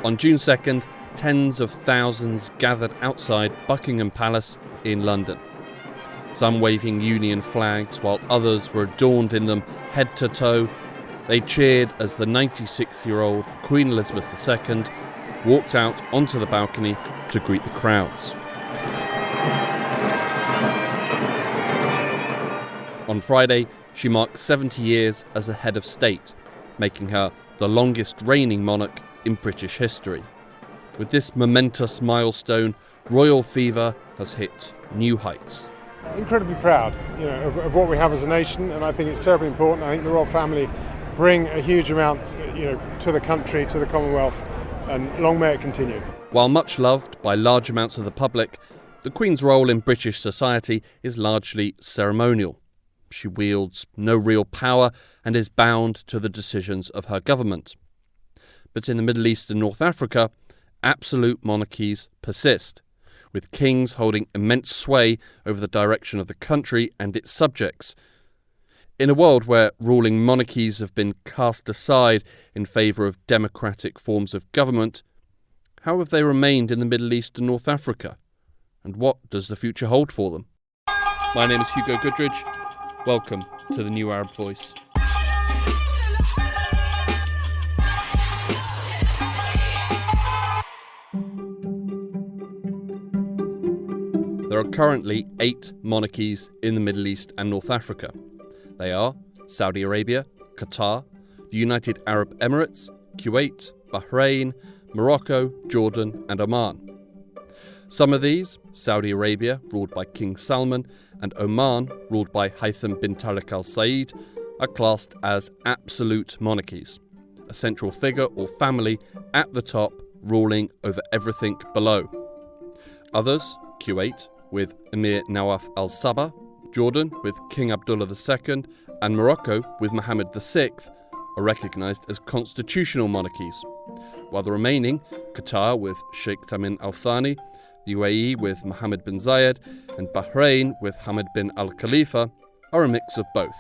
On June 2nd, tens of thousands gathered outside Buckingham Palace in London. Some waving Union flags, while others were adorned in them head to toe. They cheered as the 96-year-old Queen Elizabeth II walked out onto the balcony to greet the crowds. On Friday, she marked 70 years as the head of state, making her the longest reigning monarch in British history. With this momentous milestone, royal fever has hit new heights. Incredibly proud, of what we have as a nation, and I think it's terribly important. I think the royal family bring a huge amount, to the country, to the Commonwealth, and long may it continue. While much loved by large amounts of the public, the Queen's role in British society is largely ceremonial. She wields no real power and is bound to the decisions of her government. But in the Middle East and North Africa, absolute monarchies persist, with kings holding immense sway over the direction of the country and its subjects. In a world where ruling monarchies have been cast aside in favour of democratic forms of government, how have they remained in the Middle East and North Africa? And what does the future hold for them? My name is Hugo Goodridge. Welcome to the New Arab Voice. There are currently 8 monarchies in the Middle East and North Africa. They are Saudi Arabia, Qatar, the United Arab Emirates, Kuwait, Bahrain, Morocco, Jordan and Oman. Some of these, Saudi Arabia, ruled by King Salman, and Oman, ruled by Haytham bin Tariq Al Said, are classed as absolute monarchies, a central figure or family at the top ruling over everything below. Others, Kuwait, with Emir Nawaf Al Sabah, Jordan, with King Abdullah II, and Morocco, with Mohammed VI, are recognised as constitutional monarchies, while the remaining, Qatar, with Sheikh Tamim Al Thani, the UAE with Mohammed bin Zayed, and Bahrain with Hamad bin Al Khalifa, are a mix of both.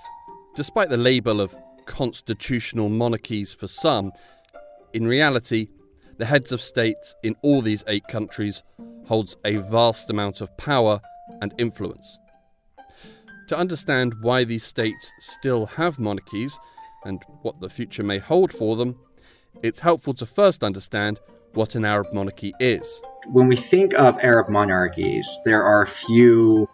Despite the label of constitutional monarchies for some, in reality, the heads of states in all these 8 countries holds a vast amount of power and influence. To understand why these states still have monarchies and what the future may hold for them, it's helpful to first understand what an Arab monarchy is. When we think of Arab monarchies, there are a few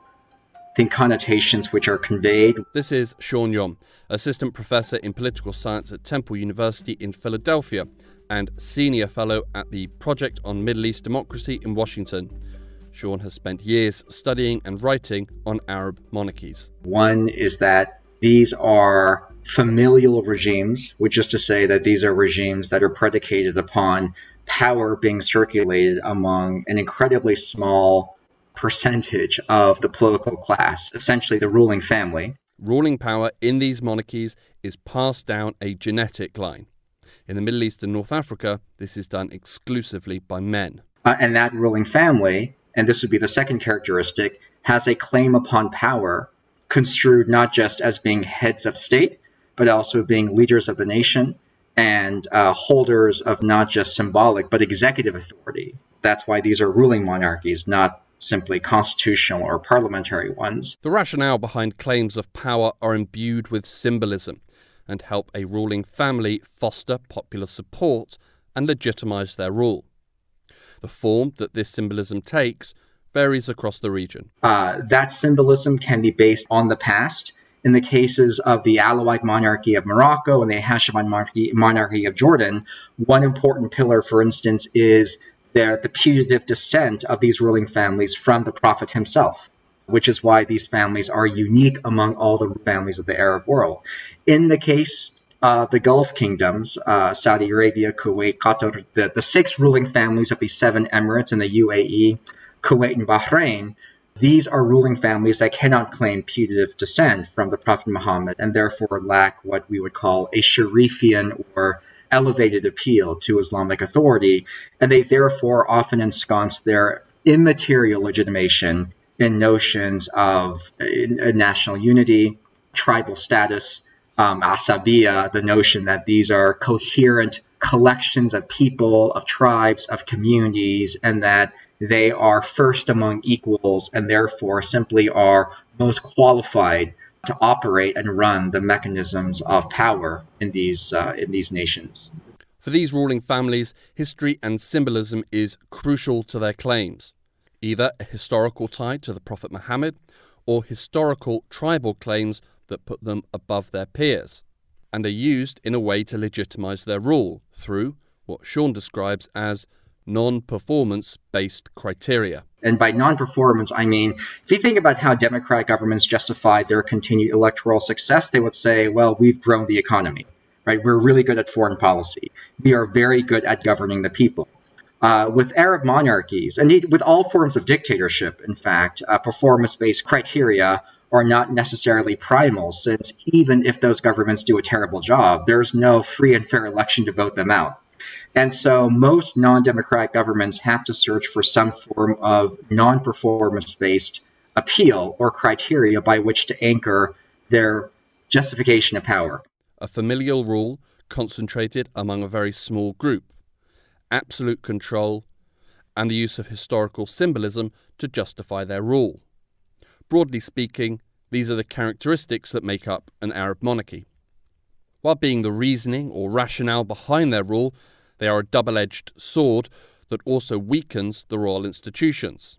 connotations which are conveyed. This is Sean Yom, Assistant Professor in Political Science at Temple University in Philadelphia and Senior Fellow at the Project on Middle East Democracy in Washington. Sean has spent years studying and writing on Arab monarchies. One is that these are familial regimes, which is to say that these are regimes that are predicated upon power being circulated among an incredibly small percentage of the political class, essentially the ruling family. Ruling power in these monarchies is passed down a genetic line. In the Middle East and North Africa, this is done exclusively by men. And that ruling family, and this would be the second characteristic, has a claim upon power construed not just as being heads of state, but also being leaders of the nation and holders of not just symbolic, but executive authority. That's why these are ruling monarchies, not simply constitutional or parliamentary ones. The rationale behind claims of power are imbued with symbolism and help a ruling family foster popular support and legitimize their rule. The form that this symbolism takes varies across the region. That symbolism can be based on the past. In the cases of the Alawite monarchy of Morocco and the Hashemite monarchy of Jordan, one important pillar, for instance, is the putative descent of these ruling families from the Prophet himself, which is why these families are unique among all the families of the Arab world. In the case of the Gulf kingdoms, Saudi Arabia, Kuwait, Qatar, the 6 ruling families of the 7 emirates in the UAE, Kuwait and Bahrain, these are ruling families that cannot claim putative descent from the Prophet Muhammad and therefore lack what we would call a Sharifian or elevated appeal to Islamic authority, and they therefore often ensconce their immaterial legitimation in notions of national unity, tribal status, asabiya, the notion that these are coherent collections of people, of tribes, of communities, and that they are first among equals and therefore simply are most qualified to operate and run the mechanisms of power in these nations. For these ruling families, history and symbolism is crucial to their claims, either a historical tie to the Prophet Muhammad or historical tribal claims that put them above their peers, and are used in a way to legitimize their rule through what Sean describes as non-performance-based criteria. And by non-performance, I mean, if you think about how democratic governments justify their continued electoral success, they would say, well, we've grown the economy, right? We're really good at foreign policy. We are very good at governing the people. With Arab monarchies, indeed with all forms of dictatorship, in fact, performance-based criteria are not necessarily primal, since even if those governments do a terrible job, there's no free and fair election to vote them out. And so most non-democratic governments have to search for some form of non-performance-based appeal or criteria by which to anchor their justification of power. A familial rule concentrated among a very small group, absolute control, and the use of historical symbolism to justify their rule. Broadly speaking, these are the characteristics that make up an Arab monarchy. While being the reasoning or rationale behind their rule, they are a double-edged sword that also weakens the royal institutions.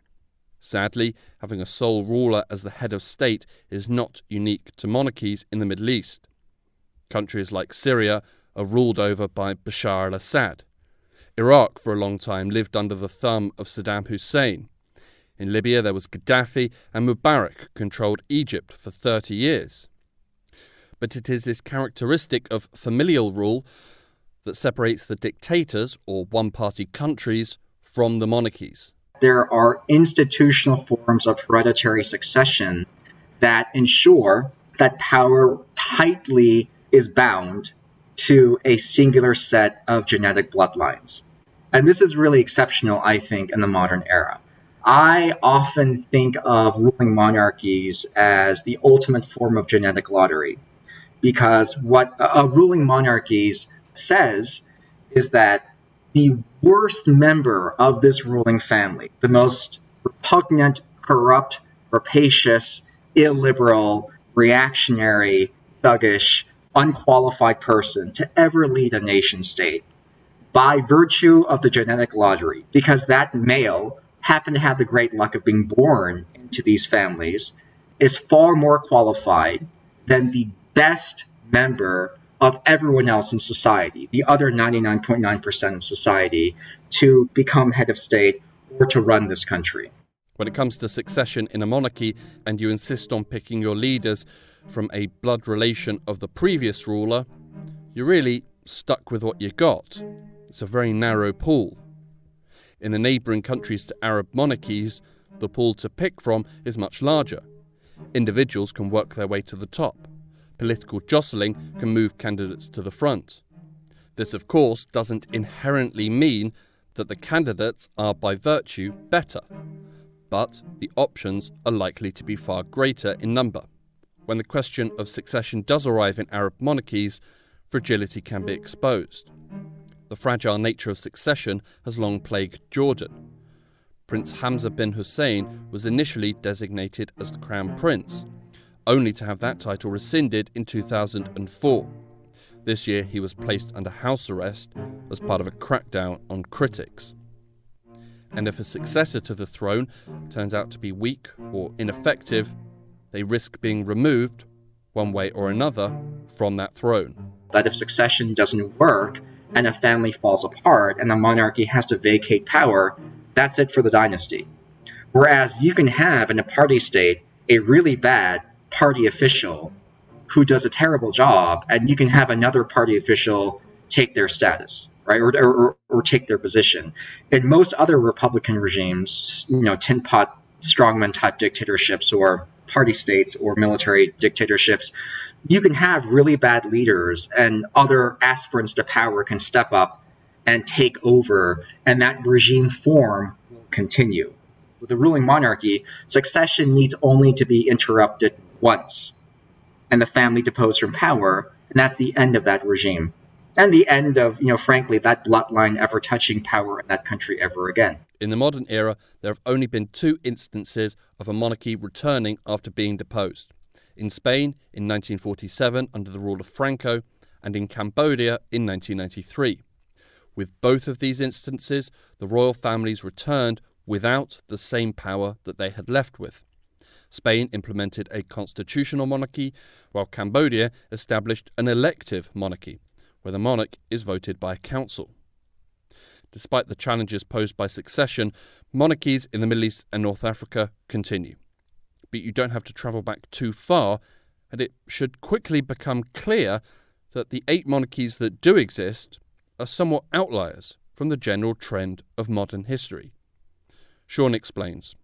Sadly, having a sole ruler as the head of state is not unique to monarchies in the Middle East. Countries like Syria are ruled over by Bashar al-Assad. Iraq for a long time lived under the thumb of Saddam Hussein. In Libya there was Gaddafi, and Mubarak controlled Egypt for 30 years. But it is this characteristic of familial rule that separates the dictators or one-party countries from the monarchies. There are institutional forms of hereditary succession that ensure that power tightly is bound to a singular set of genetic bloodlines. And this is really exceptional, I think, in the modern era. I often think of ruling monarchies as the ultimate form of genetic lottery, because what a ruling monarchies says is that the worst member of this ruling family, the most repugnant, corrupt, rapacious, illiberal, reactionary, thuggish, unqualified person to ever lead a nation state, by virtue of the genetic lottery, because that male happened to have the great luck of being born into these families, is far more qualified than the best member of everyone else in society, the other 99.9% of society, to become head of state or to run this country. When it comes to succession in a monarchy and you insist on picking your leaders from a blood relation of the previous ruler, you're really stuck with what you got. It's a very narrow pool. In the neighbouring countries to Arab monarchies, the pool to pick from is much larger. Individuals can work their way to the top. Political jostling can move candidates to the front. This, of course, doesn't inherently mean that the candidates are by virtue better, but the options are likely to be far greater in number. When the question of succession does arrive in Arab monarchies, fragility can be exposed. The fragile nature of succession has long plagued Jordan. Prince Hamza bin Hussein was initially designated as the Crown Prince, only to have that title rescinded in 2004. This year he was placed under house arrest as part of a crackdown on critics. And if a successor to the throne turns out to be weak or ineffective, they risk being removed, one way or another, from that throne. That if succession doesn't work, and a family falls apart, and the monarchy has to vacate power, that's it for the dynasty. Whereas you can have, in a party state, a really bad party official who does a terrible job, and you can have another party official take their status, right, or take their position. In most other Republican regimes, tin pot strongman type dictatorships or party states or military dictatorships, you can have really bad leaders and other aspirants to power can step up and take over, and that regime form will continue. With the ruling monarchy, succession needs only to be interrupted once, and the family deposed from power, and that's the end of that regime. and the end of, frankly, that bloodline ever touching power in that country ever again. In the modern era, there have only been 2 instances of a monarchy returning after being deposed. In Spain in 1947 under the rule of Franco, and in Cambodia in 1993. With both of these instances, the royal families returned without the same power that they had left with. Spain implemented a constitutional monarchy, while Cambodia established an elective monarchy, where the monarch is voted by a council. Despite the challenges posed by succession, monarchies in the Middle East and North Africa continue. But you don't have to travel back too far, and it should quickly become clear that the 8 monarchies that do exist are somewhat outliers from the general trend of modern history. Sean explains.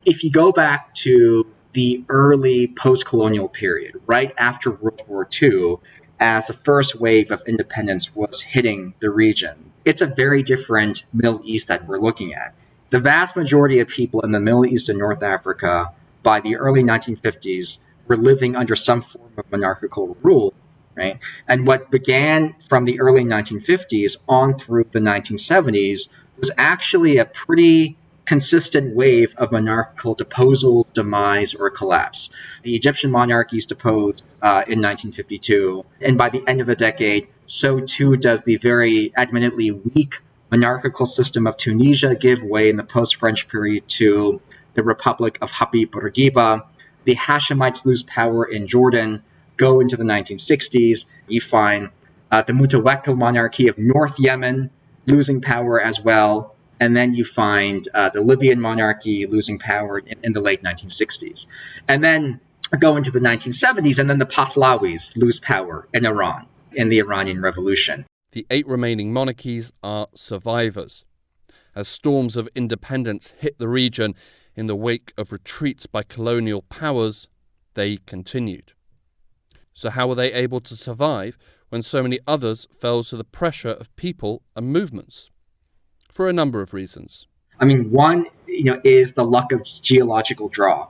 If you go back to the early post-colonial period, right after World War II, as the first wave of independence was hitting the region, it's a very different Middle East that we're looking at. The vast majority of people in the Middle East and North Africa by the early 1950s were living under some form of monarchical rule, right? And what began from the early 1950s on through the 1970s was actually a pretty consistent wave of monarchical deposal, demise, or collapse. The Egyptian monarchies deposed in 1952, and by the end of the decade, so too does the very admittedly weak monarchical system of Tunisia give way in the post-French period to the Republic of Habib Bourguiba. The Hashemites lose power in Jordan. Go into the 1960s, you find the Mutawakkil monarchy of North Yemen losing power as well. And then you find the Libyan monarchy losing power in the late 1960s. And then go into the 1970s, and then the Pahlawis lose power in Iran, in the Iranian Revolution. The 8 remaining monarchies are survivors. As storms of independence hit the region in the wake of retreats by colonial powers, they continued. So how were they able to survive when so many others fell to the pressure of people and movements? For a number of reasons. I mean, one, is the luck of geological draw.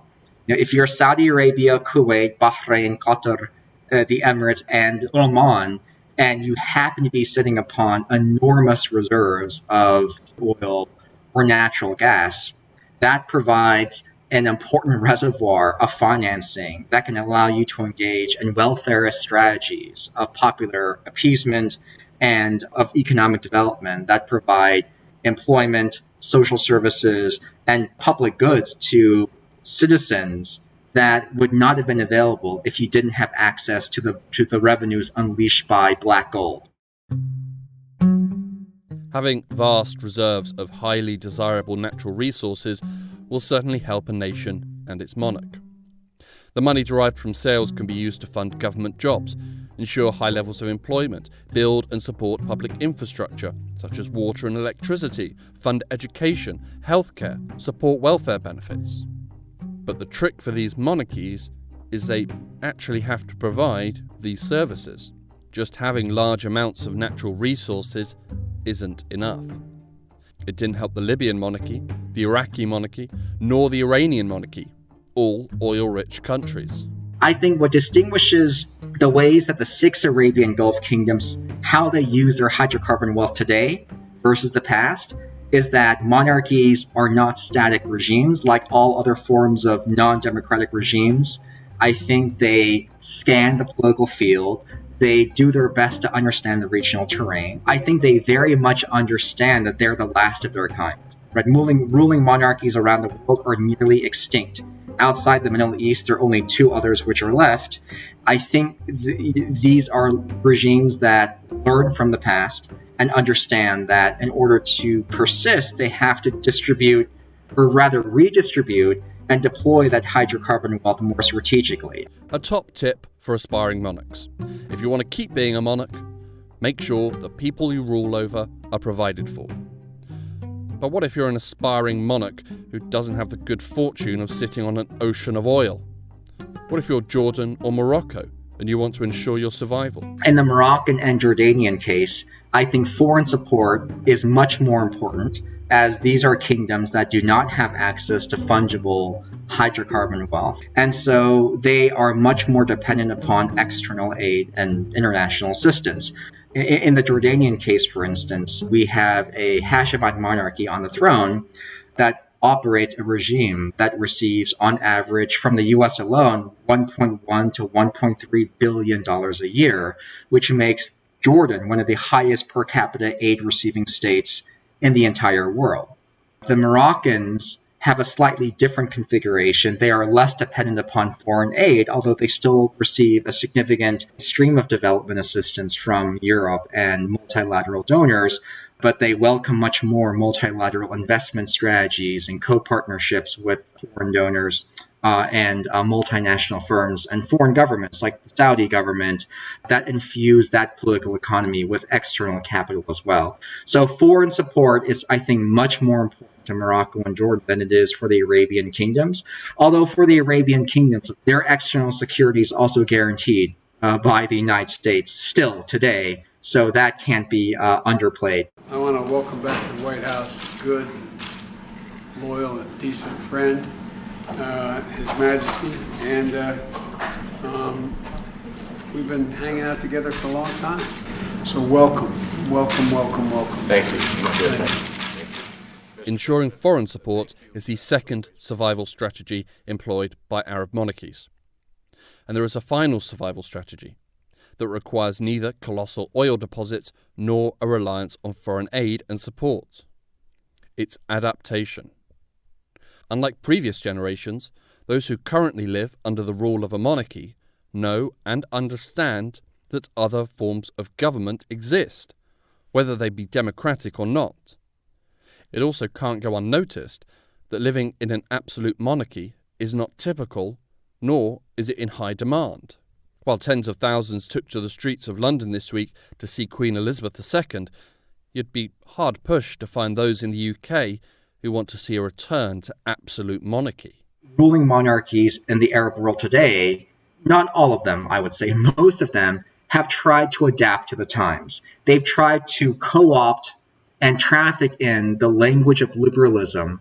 If you're Saudi Arabia, Kuwait, Bahrain, Qatar, the Emirates, and Oman, and you happen to be sitting upon enormous reserves of oil or natural gas, that provides an important reservoir of financing that can allow you to engage in welfarist strategies of popular appeasement and of economic development that provide employment, social services, and public goods to citizens that would not have been available if you didn't have access to the revenues unleashed by black gold. Having vast reserves of highly desirable natural resources will certainly help a nation and its monarch. The money derived from sales can be used to fund government jobs, ensure high levels of employment, build and support public infrastructure such as water and electricity, fund education, healthcare, support welfare benefits. But the trick for these monarchies is they actually have to provide these services. Just having large amounts of natural resources isn't enough. It didn't help the Libyan monarchy, the Iraqi monarchy, nor the Iranian monarchy, all oil-rich countries. I think what distinguishes the ways that the 6 Arabian Gulf kingdoms, how they use their hydrocarbon wealth today versus the past, is that monarchies are not static regimes like all other forms of non-democratic regimes. I think they scan the political field. They do their best to understand the regional terrain. I think they very much understand that they're the last of their kind. Right? Ruling monarchies around the world are nearly extinct. Outside the Middle East, there are only 2 others which are left. I think these are regimes that learn from the past and understand that in order to persist, they have to distribute, or rather redistribute, and deploy that hydrocarbon wealth more strategically. A top tip for aspiring monarchs. If you want to keep being a monarch, make sure the people you rule over are provided for. But what if you're an aspiring monarch who doesn't have the good fortune of sitting on an ocean of oil? What if you're Jordan or Morocco and you want to ensure your survival? In the Moroccan and Jordanian case, I think foreign support is much more important, as these are kingdoms that do not have access to fungible hydrocarbon wealth. And so they are much more dependent upon external aid and international assistance. In the Jordanian case, for instance, we have a Hashemite monarchy on the throne that operates a regime that receives, on average, from the U.S. alone, $1.1 to $1.3 billion a year, which makes Jordan one of the highest per capita aid-receiving states in the entire world. The Moroccans have a slightly different configuration. They are less dependent upon foreign aid, although they still receive a significant stream of development assistance from Europe and multilateral donors, but they welcome much more multilateral investment strategies and co-partnerships with foreign donors and multinational firms and foreign governments like the Saudi government that infuse that political economy with external capital as well. So foreign support is, I think, much more important to Morocco and Jordan than it is for the Arabian kingdoms. Although for the Arabian kingdoms, their external security is also guaranteed by the United States still today, so that can't be underplayed. I want to welcome back to the White House a good, loyal, and decent friend, His Majesty, and we've been hanging out together for a long time. So welcome. Thank you. Ensuring foreign support is the second survival strategy employed by Arab monarchies. And there is a final survival strategy that requires neither colossal oil deposits nor a reliance on foreign aid and support. It's adaptation. Unlike previous generations, those who currently live under the rule of a monarchy know and understand that other forms of government exist, whether they be democratic or not. It also can't go unnoticed that living in an absolute monarchy is not typical, nor is it in high demand. While tens of thousands took to the streets of London this week to see Queen Elizabeth II, you'd be hard-pushed to find those in the UK who want to see a return to absolute monarchy. Ruling monarchies in the Arab world today, not all of them, I would say, most of them, have tried to adapt to the times. They've tried to co-opt and traffic in the language of liberalism,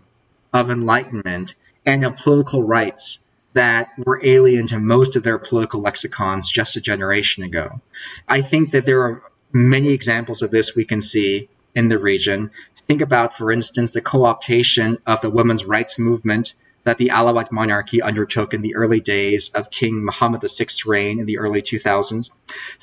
of enlightenment, and of political rights that were alien to most of their political lexicons just a generation ago. I think that there are many examples of this we can see in the region. Think about, for instance, the co-optation of the women's rights movement that the Alawite monarchy undertook in the early days of King Muhammad VI's reign in the early 2000s.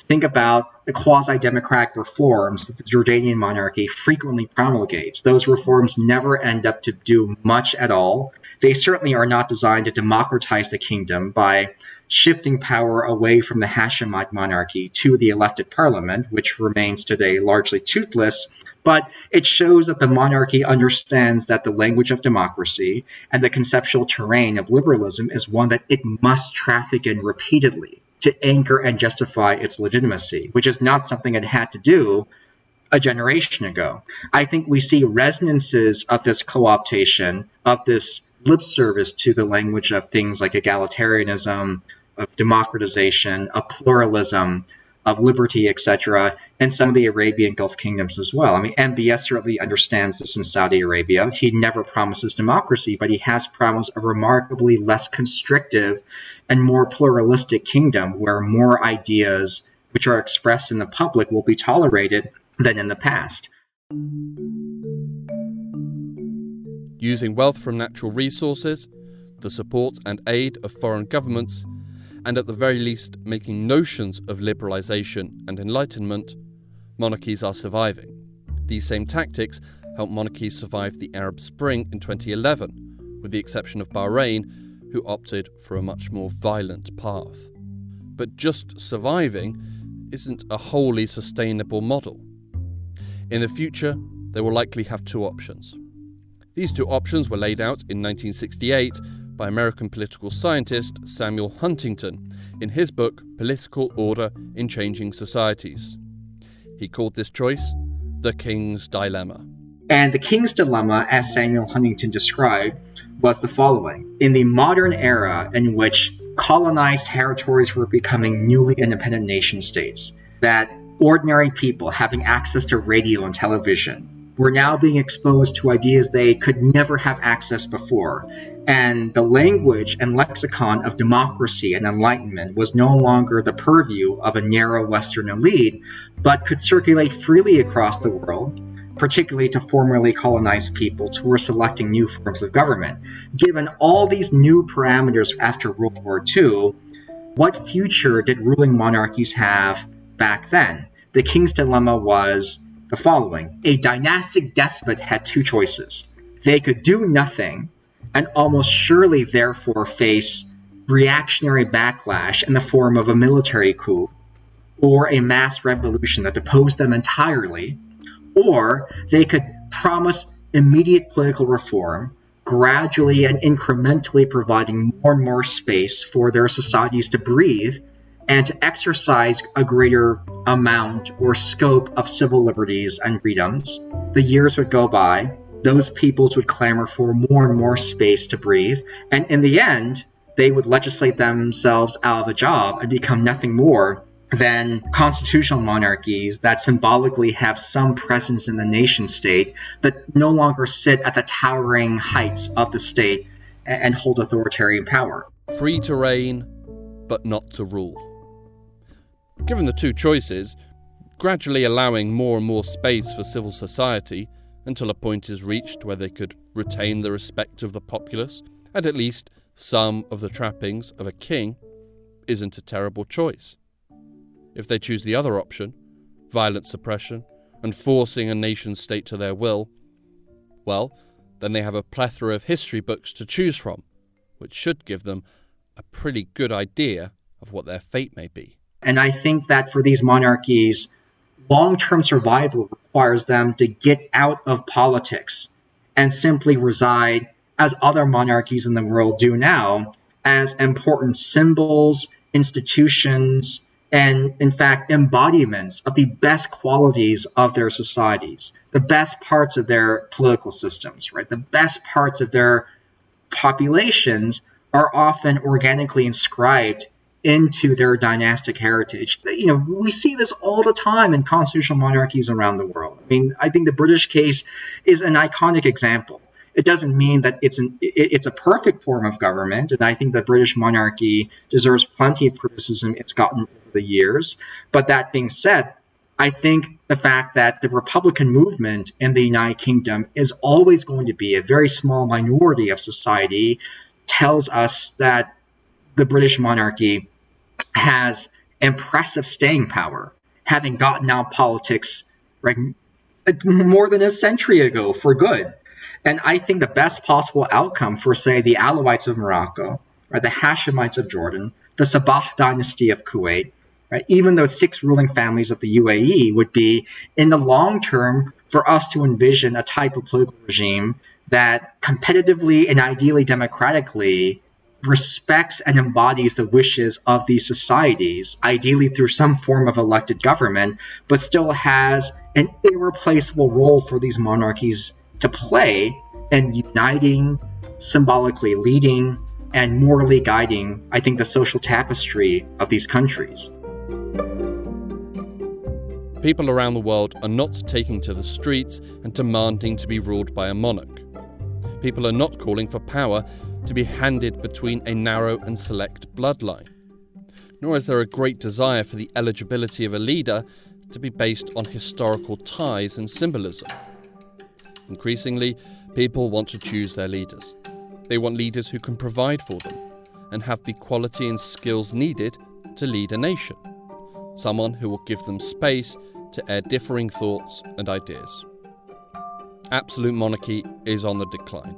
Think about the quasi-democratic reforms that the Jordanian monarchy frequently promulgates. Those reforms never end up to do much at all. They certainly are not designed to democratize the kingdom by shifting power away from the Hashemite monarchy to the elected parliament, which remains today largely toothless, but it shows that the monarchy understands that the language of democracy and the conceptual terrain of liberalism is one that it must traffic in repeatedly to anchor and justify its legitimacy, which is not something it had to do a generation ago. I think we see resonances of this co-optation, of this lip service to the language of things like egalitarianism, of democratization, of pluralism, of liberty, etc., in some of the Arabian Gulf kingdoms as well. I mean, MBS certainly understands this in Saudi Arabia. He never promises democracy, but he has promised a remarkably less constrictive and more pluralistic kingdom where more ideas which are expressed in the public will be tolerated than in the past. Using wealth from natural resources, the support and aid of foreign governments, and at the very least making notions of liberalisation and enlightenment, monarchies are surviving. These same tactics helped monarchies survive the Arab Spring in 2011, with the exception of Bahrain, who opted for a much more violent path. But just surviving isn't a wholly sustainable model. In the future, they will likely have two options. These two options were laid out in 1968 by American political scientist Samuel Huntington in his book Political Order in Changing Societies. He called this choice the King's Dilemma. And the King's Dilemma, as Samuel Huntington described, was the following. In the modern era in which colonized territories were becoming newly independent nation states, that ordinary people having access to radio and television were now being exposed to ideas they could never have accessed before. And the language and lexicon of democracy and enlightenment was no longer the purview of a narrow Western elite, but could circulate freely across the world, particularly to formerly colonized peoples who were selecting new forms of government. Given all these new parameters after World War II, what future did ruling monarchies have back then? The king's dilemma was the following. A dynastic despot had two choices. They could do nothing and almost surely therefore face reactionary backlash in the form of a military coup or a mass revolution that deposed them entirely, or they could promise immediate political reform, gradually and incrementally providing more and more space for their societies to breathe and to exercise a greater amount or scope of civil liberties and freedoms. The years would go by, those peoples would clamor for more and more space to breathe, and in the end, they would legislate themselves out of a job and become nothing more than constitutional monarchies that symbolically have some presence in the nation state, but no longer sit at the towering heights of the state and hold authoritarian power. Free to reign, but not to rule. Given the two choices, gradually allowing more and more space for civil society until a point is reached where they could retain the respect of the populace and at least some of the trappings of a king, isn't a terrible choice. If they choose the other option, violent suppression and forcing a nation-state to their will, well, then they have a plethora of history books to choose from, which should give them a pretty good idea of what their fate may be. And I think that for these monarchies, long-term survival requires them to get out of politics and simply reside, as other monarchies in the world do now, as important symbols, institutions, and in fact embodiments of the best qualities of their societies, the best parts of their political systems, right? The best parts of their populations are often organically inscribed into their dynastic heritage. You know, we see this all the time in constitutional monarchies around the world. I mean, I think the British case is an iconic example. It doesn't mean that it's a perfect form of government, and I think the British monarchy deserves plenty of criticism it's gotten over the years. But that being said, I think the fact that the Republican movement in the United Kingdom is always going to be a very small minority of society tells us that the British monarchy has impressive staying power, having gotten out of politics right, more than a century ago for good. And I think the best possible outcome for, say, the Alawites of Morocco, or the Hashemites of Jordan, the Sabah dynasty of Kuwait, right, even those 6 ruling families of the UAE would be, in the long term, for us to envision a type of political regime that competitively and ideally democratically respects and embodies the wishes of these societies, ideally through some form of elected government, but still has an irreplaceable role for these monarchies to play in uniting, symbolically leading, and morally guiding, I think, the social tapestry of these countries. People around the world are not taking to the streets and demanding to be ruled by a monarch. People are not calling for power to be handed between a narrow and select bloodline. Nor is there a great desire for the eligibility of a leader to be based on historical ties and symbolism. Increasingly, people want to choose their leaders. They want leaders who can provide for them and have the quality and skills needed to lead a nation. Someone who will give them space to air differing thoughts and ideas. Absolute monarchy is on the decline,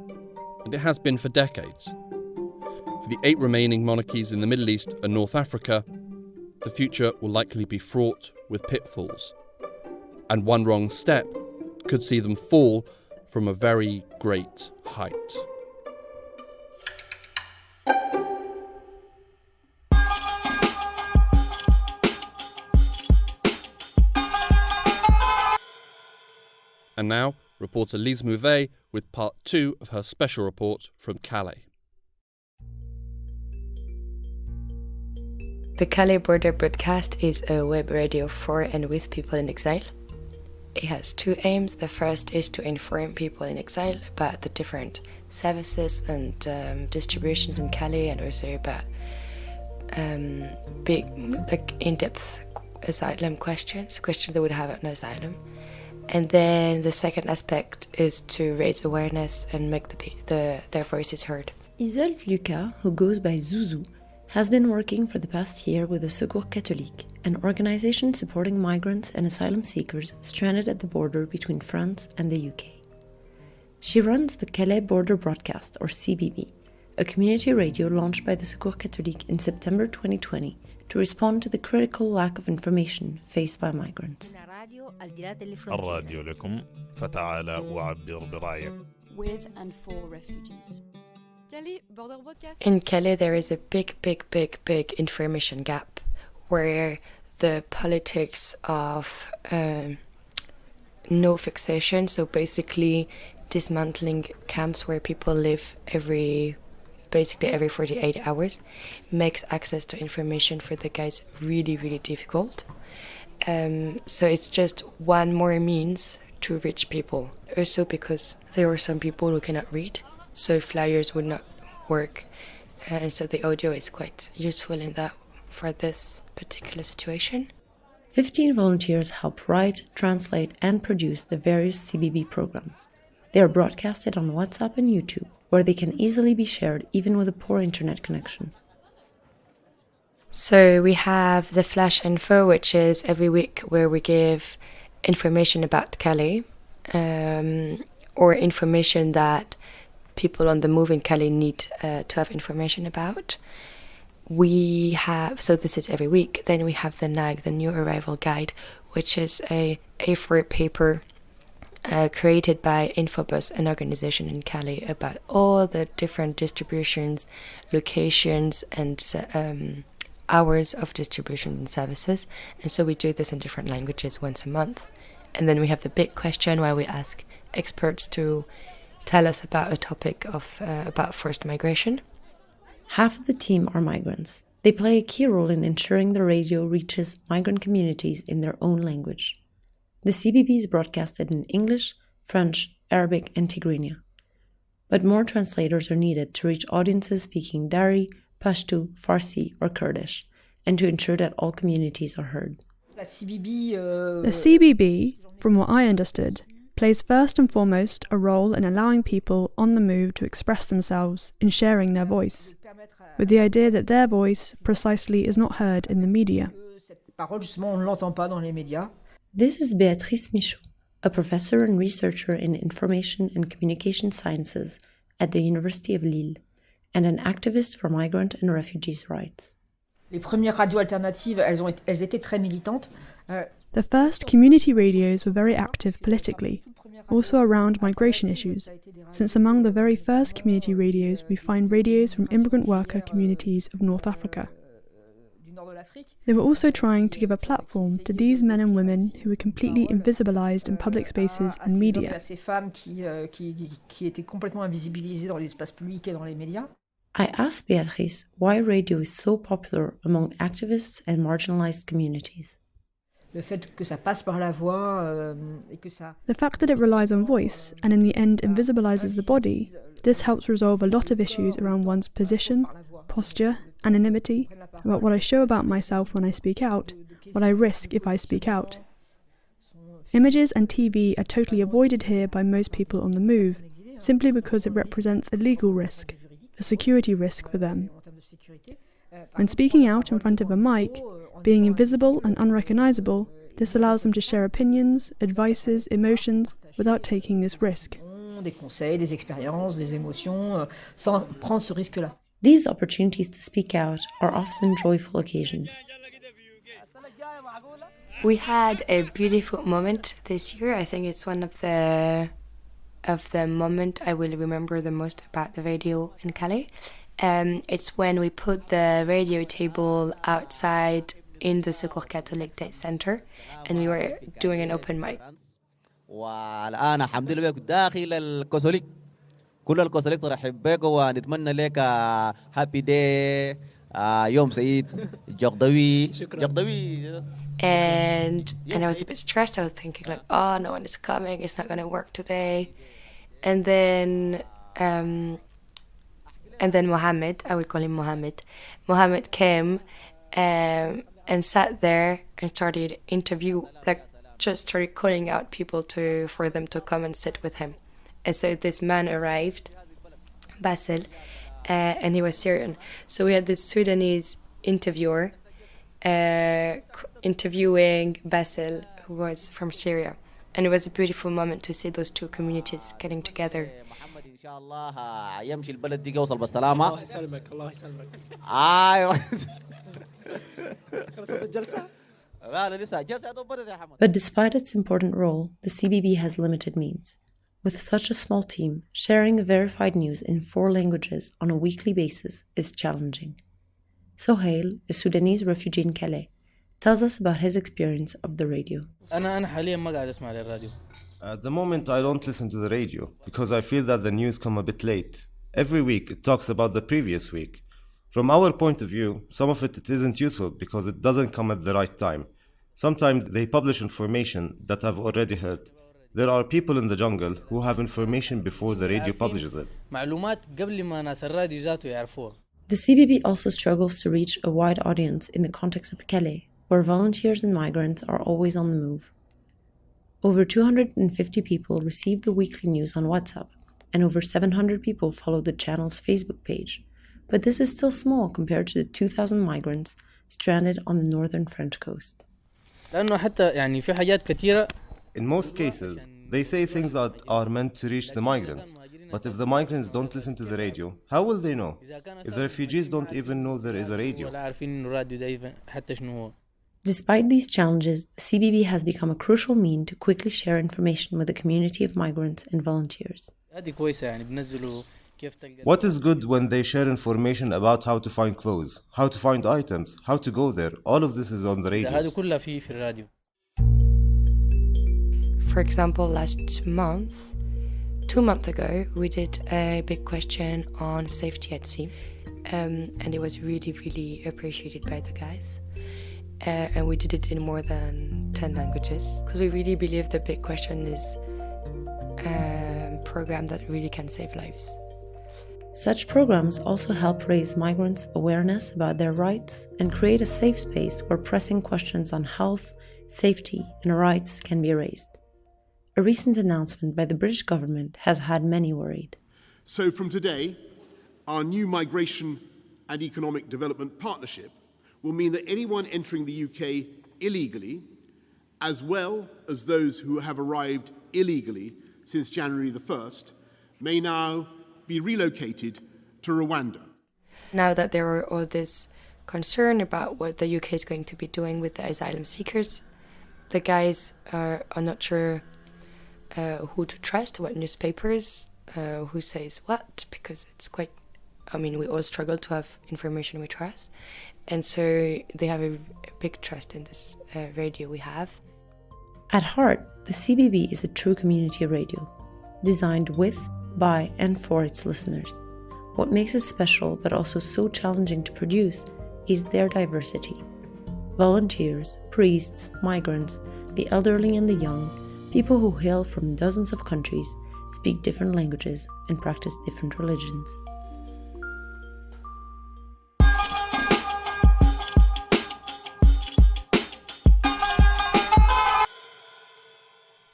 and it has been for decades. For the 8 remaining monarchies in the Middle East and North Africa, the future will likely be fraught with pitfalls, and one wrong step could see them fall from a very great height. And now, reporter Lise Mouvet with part 2 of her special report from Calais. The Calais Border Broadcast is a web radio for and with people in exile. It has two aims. The first is to inform people in exile about the different services and distributions in Calais, and also about big, in-depth asylum questions that would have an asylum. And then the second aspect is to raise awareness and make their voices heard. Isolde Lucas, who goes by Zouzou, has been working for the past year with the Secours Catholique, an organization supporting migrants and asylum seekers stranded at the border between France and the UK. She runs the Calais Border Broadcast, or CBB, a community radio launched by the Secours Catholique in September 2020 to respond to the critical lack of information faced by migrants. الراديو لكم فتعال وعبر برأيك. With and for refugees. In Calais, there is a big information gap where the politics of no fixation, so basically dismantling camps where people live every 48 hours, makes access to information for the guys really difficult. So it's just one more means to reach people. Also because there are some people who cannot read, so flyers would not work, and so the audio is quite useful in that for this particular situation. 15 volunteers help write, translate, and produce the various CBB programs. They are broadcasted on WhatsApp and YouTube, where they can easily be shared even with a poor internet connection. So we have the flash info, which is every week where we give information about Calais, or information that people on the move in Calais need to have information about. So this is every week. Then we have the NAG, the New Arrival Guide, which is a A4 paper created by Infobus, an organization in Calais, about all the different distributions, locations, and hours of distribution and services. And so we do this in different languages once a month. And then we have the big question where we ask experts to tell us about a topic about forced migration. Half of the team are migrants. They play a key role in ensuring the radio reaches migrant communities in their own language. The CBB is broadcasted in English, French, Arabic, and Tigrinya. But more translators are needed to reach audiences speaking Dari, Pashto, Farsi, or Kurdish, and to ensure that all communities are heard. The CBB, from what I understood, plays first and foremost a role in allowing people on the move to express themselves in sharing their voice, with the idea that their voice precisely is not heard in the media. This is Béatrice Michaud, a professor and researcher in information and communication sciences at the University of Lille, and an activist for migrant and refugees' rights. The first community radios were very active politically, also around migration issues, since among the very first community radios we find radios from immigrant worker communities of North Africa. They were also trying to give a platform to these men and women who were completely invisibilized in public spaces and media. I asked Beatrice why radio is so popular among activists and marginalized communities. The fact that it relies on voice and in the end invisibilizes the body, this helps resolve a lot of issues around one's position, posture, anonymity, about what I show about myself when I speak out, what I risk if I speak out. Images and TV are totally avoided here by most people on the move, simply because it represents a legal risk, a security risk for them. When speaking out in front of a mic, being invisible and unrecognizable, this allows them to share opinions, advices, emotions, without taking this risk. These opportunities to speak out are often joyful occasions. We had a beautiful moment this year. I think it's one of the moment I will remember the most about the radio in Calais. It's when we put the radio table outside in the Secours Catholique Day Center, and we were doing an open mic. والآن الحمد لله داخل الكاثوليك كل الكاثوليك ترحب بك ونتمنى لك هابي داي يوم سعيد جقدوي. And I was a bit stressed. I was thinking like, oh, no one is coming. It's not going to work today. And then Mohammed, I would call him Mohammed. Mohammed came and sat there and started just started calling out people for them to come and sit with him. And so this man arrived, Basil, and he was Syrian. So we had this Sudanese interviewer interviewing Basil, who was from Syria. And it was a beautiful moment to see those two communities getting together. But despite its important role, the CBB has limited means. With such a small team, sharing verified news in 4 languages on a weekly basis is challenging. Sohail, a Sudanese refugee in Calais, tells us about his experience of the radio. At the moment, I don't listen to the radio because I feel that the news come a bit late. Every week, it talks about the previous week. From our point of view, some of it isn't useful because it doesn't come at the right time. Sometimes they publish information that I've already heard. There are people in the jungle who have information before the radio publishes it. The CBB also struggles to reach a wide audience in the context of Calais, where volunteers and migrants are always on the move. Over 250 people receive the weekly news on WhatsApp, and over 700 people follow the channel's Facebook page. But this is still small compared to the 2,000 migrants stranded on the northern French coast. In most cases, they say things that are meant to reach the migrants. But if the migrants don't listen to the radio, how will they know? If the refugees don't even know there is a radio. Despite these challenges, the CBB has become a crucial means to quickly share information with the community of migrants and volunteers. What is good when they share information about how to find clothes, how to find items, how to go there? All of this is on the radio. For example, two months ago, we did a big question on safety at sea, and it was really, really appreciated by the guys. And we did it in more than 10 languages, because we really believe the big question is a program that really can save lives. Such programs also help raise migrants' awareness about their rights and create a safe space where pressing questions on health, safety, and rights can be raised. A recent announcement by the British government has had many worried. So from today, our new migration and economic development partnership will mean that anyone entering the UK illegally, as well as those who have arrived illegally since January the 1st, may now be relocated to Rwanda. Now that there are all this concern about what the UK is going to be doing with the asylum seekers, the guys are not sure who to trust, what newspapers, who says what, because it's quite, we all struggle to have information we trust. And so they have a big trust in this radio we have. At heart, the CBB is a true community radio, designed with, by, and for its listeners. What makes it special, but also so challenging to produce, is their diversity. Volunteers, priests, migrants, the elderly and the young, people who hail from dozens of countries, speak different languages, and practice different religions.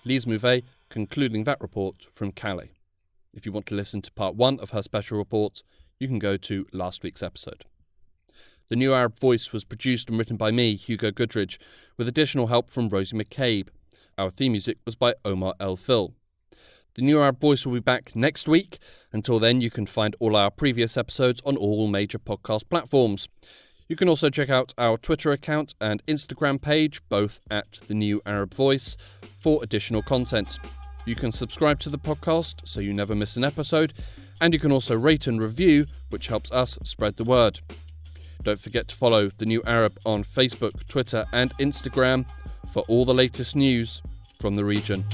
Lise Mouvet concluding that report from Calais. If you want to listen to part 1 of her special report, you can go to last week's episode. The New Arab Voice was produced and written by me, Hugo Goodridge, with additional help from Rosie McCabe. Our theme music was by Omar El Phil. The New Arab Voice will be back next week. Until then, you can find all our previous episodes on all major podcast platforms. You can also check out our Twitter account and Instagram page, both at The New Arab Voice, for additional content. You can subscribe to the podcast so you never miss an episode, and you can also rate and review, which helps us spread the word. Don't forget to follow The New Arab on Facebook, Twitter and Instagram for all the latest news from the region.